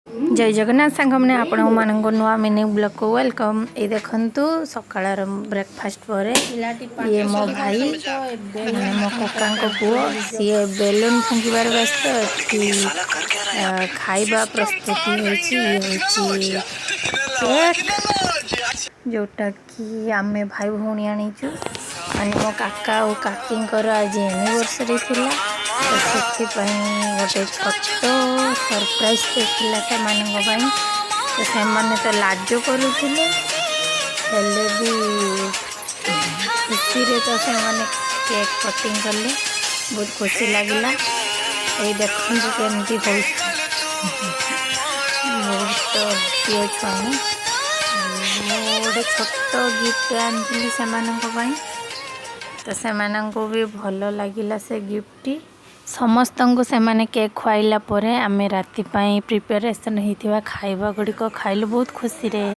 जय जगन्नाथ सांग मैंने आपण मानक नुआ मिनी ब्लॉग को वेलकम। ये देखंतु सकाळ ब्रेकफास्ट पर ये मो भाई माने मो कका को पुओ सी बेलून फुंकिबार व्यस्त अच्छी खाइबा प्रस्तुति होची केक जोटा कि आमे भाई भौणी आनीचु माने मो काका और काकी आज एनिवर्सरी थिला तो गोटे छोट सरप्राइज देला से माने तो लाज करुले भी खुशी रे तो से माने केक कटिंग कले बहुत खुशी लगिला। ये देखो केमती हो बहुत छुआ गोटे छोट गिफ्ट आनी से तो से भी भल लगिला से गिफ्ट समस्त को से माने केक खुआइला परे आमे राति प्रिपेरेसन होइथिबा खाइबा गुडी को खाइलु बहुत खुशी रे।